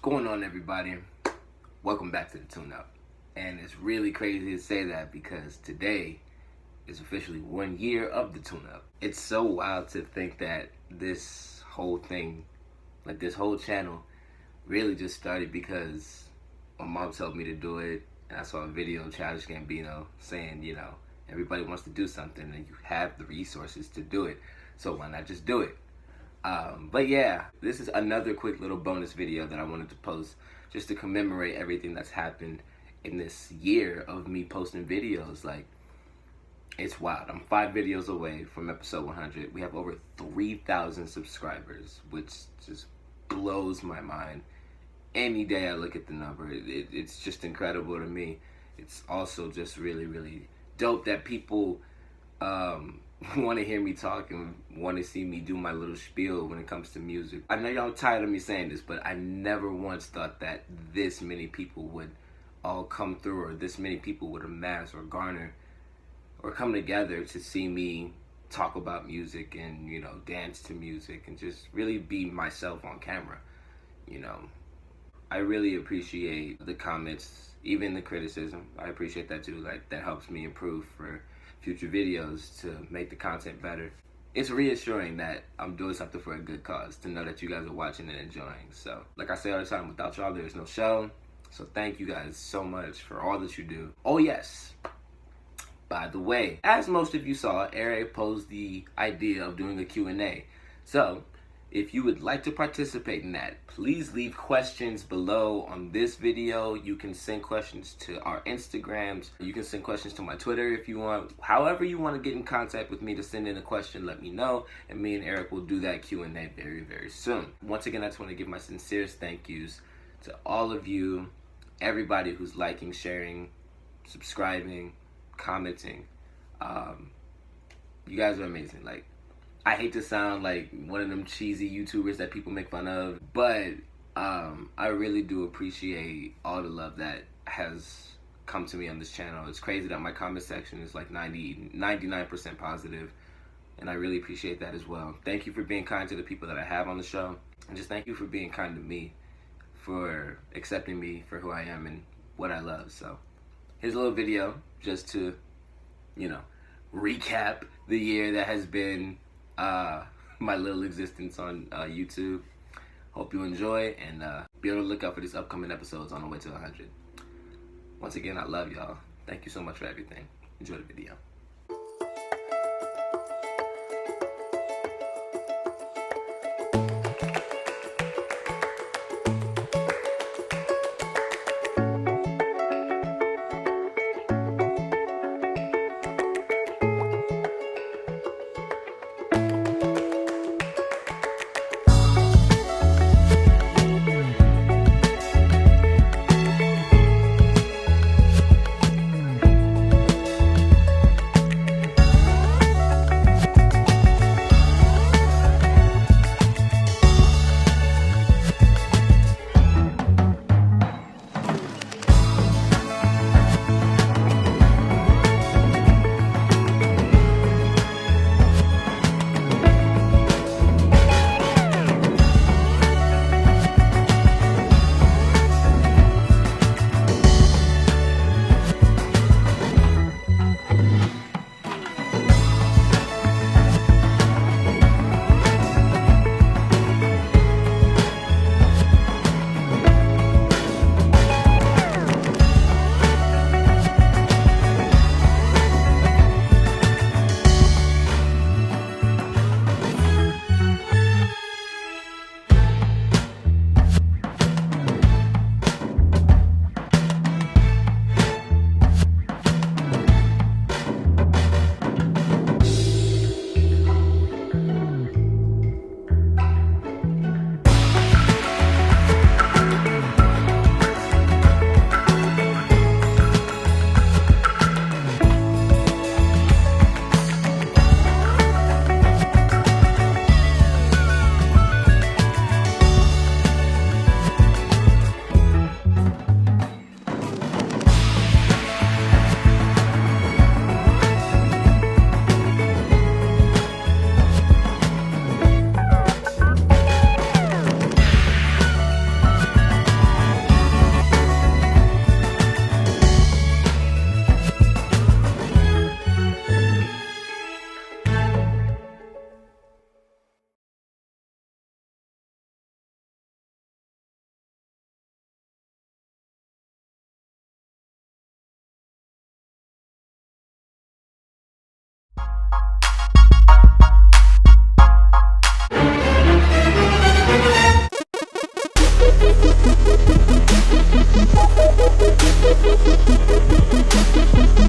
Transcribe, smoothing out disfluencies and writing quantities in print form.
going on, everybody? Welcome back to the Tune-Up. And it's really crazy to say that because today is officially 1 year of the Tune-Up. It's so wild to think that this whole thing, like this whole channel, really just started because my mom told me to do it, and I saw a video of Childish Gambino saying, you know, everybody wants to do something and you have the resources to do it, so why not just do it? But yeah, this is another quick little bonus video that I wanted to post just to commemorate everything that's happened in this year of me posting videos. Like, it's wild. I'm 5 videos away from episode 100. We have over 3,000 subscribers, which just blows my mind. Any day I look at the number, it's just incredible to me. It's also just really, really dope that people want to hear me talk and want to see me do my little spiel when it comes to music. I know y'all tired of me saying this, but I never once thought that this many people would all come through, or this many people would amass or garner or come together to see me talk about music and, you know, dance to music and just really be myself on camera. You know, I really appreciate the comments, even the criticism. I appreciate that too. Like, that helps me improve for future videos to make the content better. It's reassuring that I'm doing something for a good cause, to know that you guys are watching and enjoying. So, like I say all the time, without y'all, there's no show. So thank you guys so much for all that you do. Oh yes, by the way, as most of you saw, Erick posed the idea of doing a Q&A. So, if you would like to participate in that, please leave questions below on this video. You can send questions to our Instagrams. You can send questions to my Twitter if you want. However you want to get in contact with me to send in a question, let me know. And me and Erick will do that Q&A very, very soon. Once again, I just want to give my sincerest thank yous to all of you, everybody who's liking, sharing, subscribing, commenting. You guys are amazing. Like, I hate to sound like one of them cheesy YouTubers that people make fun of, but I really do appreciate all the love that has come to me on this channel. It's crazy that my comment section is like 99% positive, and I really appreciate that as well. Thank you for being kind to the people that I have on the show, and just thank you for being kind to me, for accepting me for who I am and what I love. So here's a little video just to, you know, recap the year that has been my little existence on YouTube. Hope you enjoy, and be on the lookout for these upcoming episodes on the way to 100. Once again, I love y'all. Thank you so much for everything. Enjoy the video.